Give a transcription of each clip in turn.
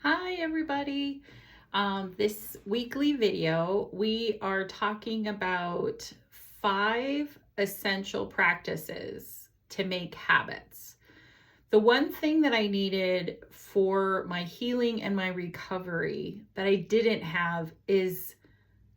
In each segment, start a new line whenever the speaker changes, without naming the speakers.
Hi, everybody. This weekly video, we are talking about 5 essential practices to make habits. The one thing that I needed for my healing and my recovery that I didn't have is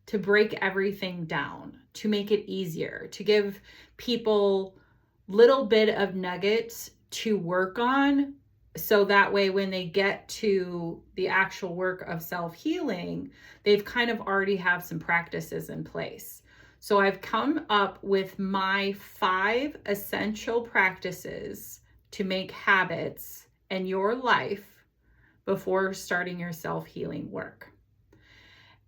to break everything down, to make it easier, to give people little bit of nuggets to work on, so that way when they get to the actual work of self-healing, they've kind of already have some practices in place. So I've come up with my 5 essential practices to make habits in your life before starting your self-healing work.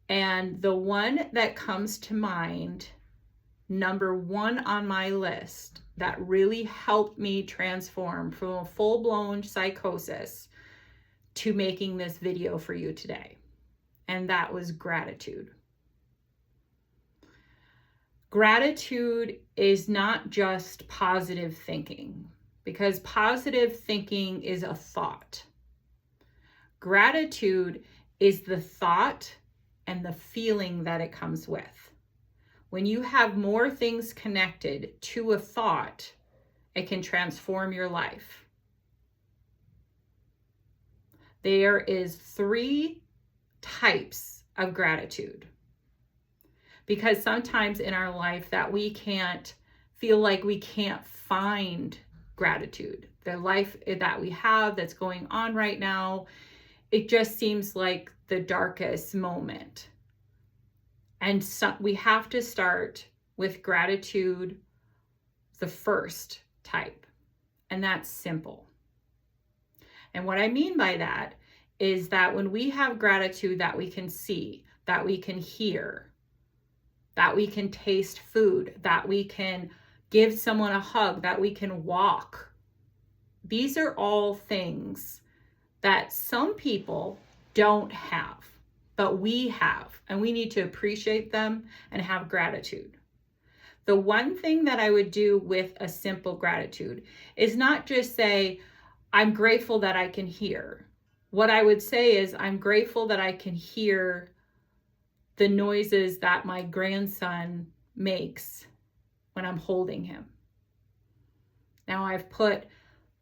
And the one that comes to mind, number 1 on my list, that really helped me transform from a full-blown psychosis to making this video for you today. And that was gratitude. Gratitude is not just positive thinking, because positive thinking is a thought. Gratitude is the thought and the feeling that it comes with. When you have more things connected to a thought, it can transform your life. There is 3 types of gratitude, because sometimes in our life that we can't feel like we can't find gratitude. The life that we have that's going on right now, it just seems like the darkest moment. And so we have to start with gratitude, the first type, and that's simple. And what I mean by that is that when we have gratitude that we can see, that we can hear, that we can taste food, that we can give someone a hug, that we can walk, these are all things that some people don't have, but we have, and we need to appreciate them and have gratitude. The one thing that I would do with a simple gratitude is not just say, I'm grateful that I can hear. What I would say is, I'm grateful that I can hear the noises that my grandson makes when I'm holding him. Now I've put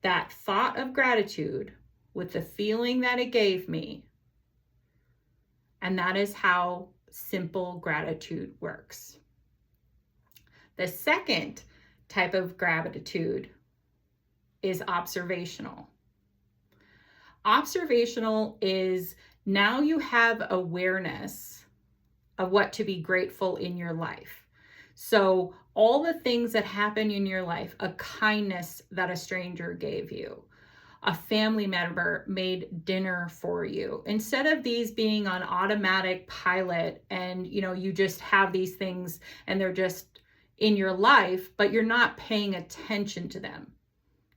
that thought of gratitude with the feeling that it gave me, and that is how simple gratitude works. The second type of gratitude is observational. Observational is now you have awareness of what to be grateful in your life. So all the things that happen in your life, a kindness that a stranger gave you, a family member made dinner for you, instead of these being on automatic pilot and you just have these things and they're just in your life, but you're not paying attention to them.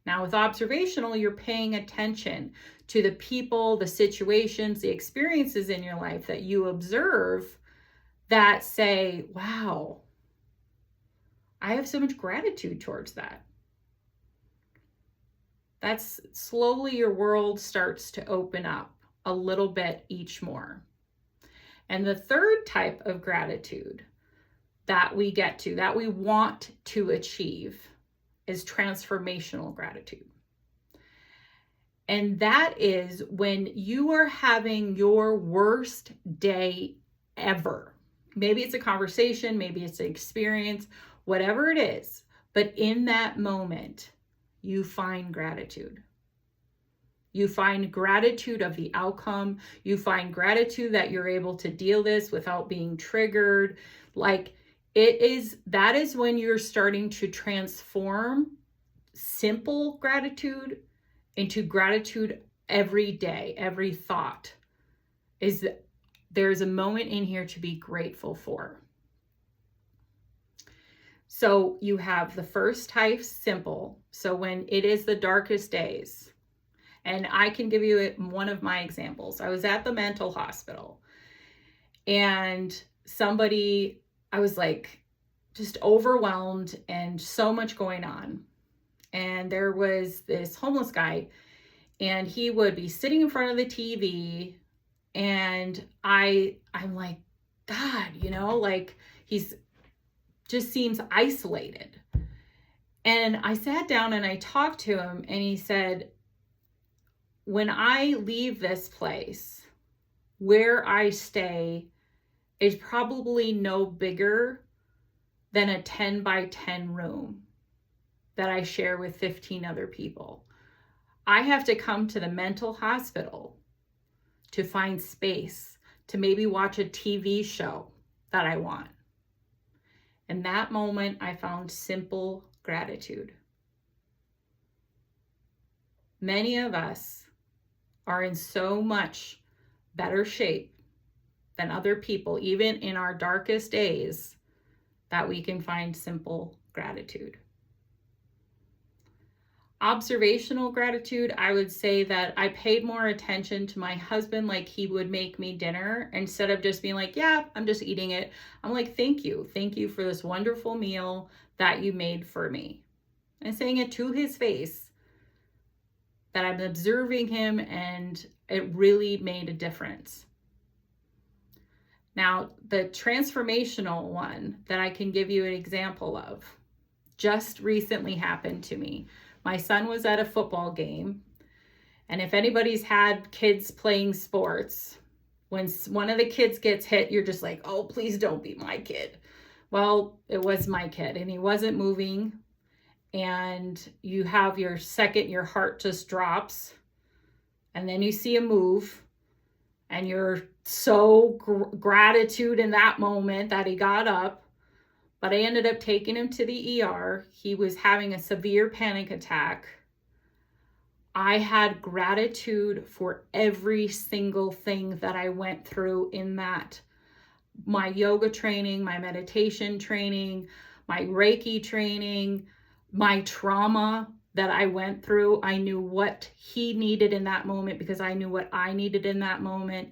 Now with observational, you're paying attention to the people, the situations, the experiences in your life that you observe that say, wow, I have so much gratitude towards that. That's slowly your world starts to open up a little bit each more. And the third type of gratitude that we get to, that we want to achieve, is transformational gratitude. And that is when you are having your worst day ever. Maybe it's a conversation, maybe it's an experience, whatever it is. But in that moment, you find gratitude. You find gratitude of the outcome. You find gratitude that you're able to deal this without being triggered. That is when you're starting to transform simple gratitude into gratitude every day. Every thought is there's a moment in here to be grateful for. So you have the first type, simple. So when it is the darkest days, and I can give you one of my examples. I was at the mental hospital and I was like just overwhelmed and so much going on. And there was this homeless guy and he would be sitting in front of the TV, and I'm like, God, like he's just seems isolated. And I sat down and I talked to him, and he said, when I leave this place, where I stay is probably no bigger than a 10 by 10 room that I share with 15 other people. I have to come to the mental hospital to find space to maybe watch a TV show that I want. In that moment, I found simple gratitude. Many of us are in so much better shape than other people, even in our darkest days, that we can find simple gratitude. Observational gratitude, I would say that I paid more attention to my husband, like he would make me dinner instead of just being like, yeah, I'm just eating it. I'm like, thank you. Thank you for this wonderful meal that you made for me. And saying it to his face, that I'm observing him, and it really made a difference. Now, the transformational one that I can give you an example of just recently happened to me. My son was at a football game, and if anybody's had kids playing sports, when one of the kids gets hit, you're just like, oh, please don't be my kid. Well, it was my kid, and he wasn't moving, and you have your heart just drops, and then you see him move, and you're so gratitude in that moment that he got up. But I ended up taking him to the ER. He was having a severe panic attack. I had gratitude for every single thing that I went through in that. My yoga training, my meditation training, my Reiki training, my trauma that I went through. I knew what he needed in that moment because I knew what I needed in that moment.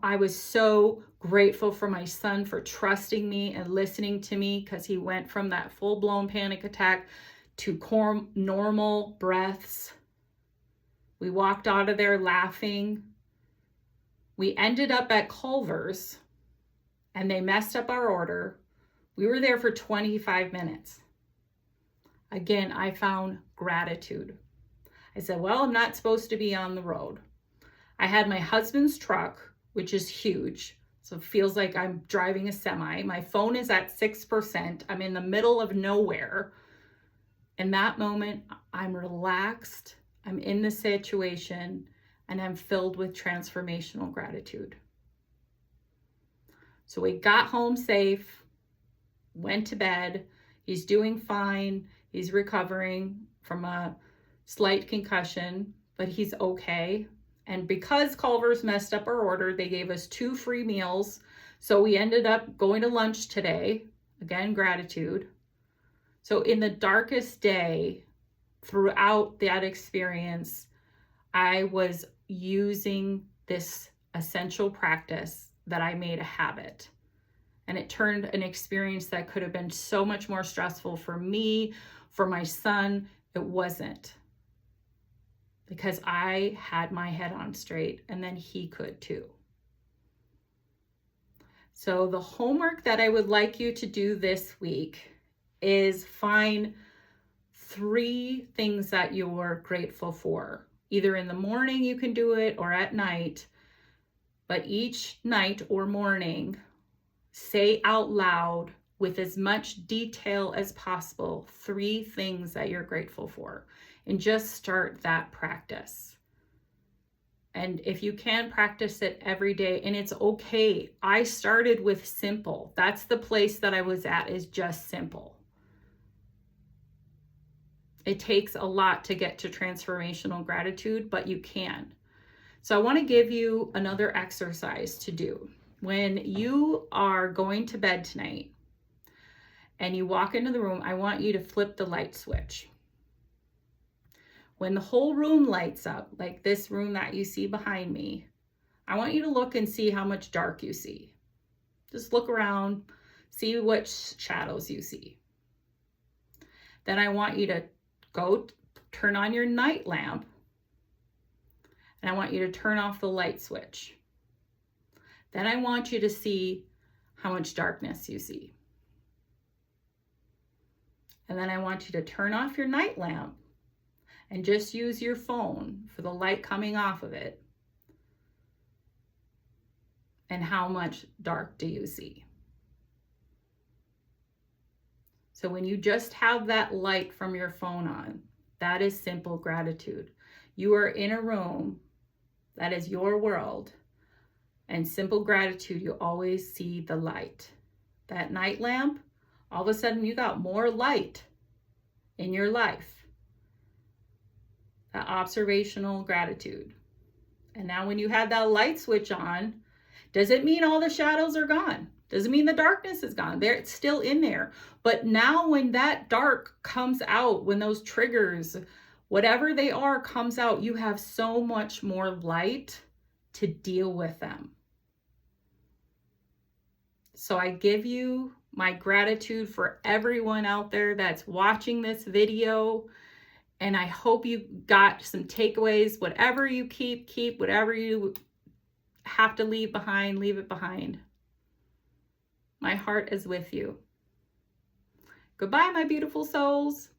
I was so grateful for my son for trusting me and listening to me, because he went from that full-blown panic attack to normal breaths. We walked out of there laughing. We ended up at Culver's, and they messed up our order. We were there for 25 minutes. Again, I found gratitude. I said, well, I'm not supposed to be on the road. I had my husband's truck, which is huge. So it feels like I'm driving a semi. My phone is at 6%. I'm in the middle of nowhere. In that moment, I'm relaxed. I'm in the situation, and I'm filled with transformational gratitude. So we got home safe, went to bed. He's doing fine. He's recovering from a slight concussion, but he's okay. And because Culver's messed up our order, they gave us 2 free meals. So we ended up going to lunch today. Again, gratitude. So in the darkest day, throughout that experience, I was using this essential practice that I made a habit. And it turned an experience that could have been so much more stressful for me, for my son. It wasn't. Because I had my head on straight, and then he could too. So the homework that I would like you to do this week is find 3 things that you're grateful for. Either in the morning you can do it, or at night. But each night or morning, say out loud with as much detail as possible 3 things that you're grateful for. And just start that practice. And if you can, practice it every day, and it's okay. I started with simple. That's the place that I was at, is just simple. It takes a lot to get to transformational gratitude, but you can. So I want to give you another exercise to do. When you are going to bed tonight and you walk into the room, I want you to flip the light switch. When the whole room lights up, like this room that you see behind me, I want you to look and see how much dark you see. Just look around, see what shadows you see. Then I want you to go turn on your night lamp And I want you to turn off the light switch. Then I want you to see how much darkness you see. And then I want you to turn off your night lamp and just use your phone for the light coming off of it. And how much dark do you see? So when you just have that light from your phone on, that is simple gratitude. You are in a room, that is your world, and simple gratitude, you always see the light. That night lamp, all of a sudden you got more light in your life. That observational gratitude. And now when you have that light switch on, doesn't mean all the shadows are gone. Doesn't mean the darkness is gone. It's still in there. But now when that dark comes out, when those triggers, whatever they are, comes out, you have so much more light to deal with them. So I give you my gratitude for everyone out there that's watching this video. And I hope you got some takeaways. Whatever you keep. Whatever you have to leave behind, leave it behind. My heart is with you. Goodbye, my beautiful souls.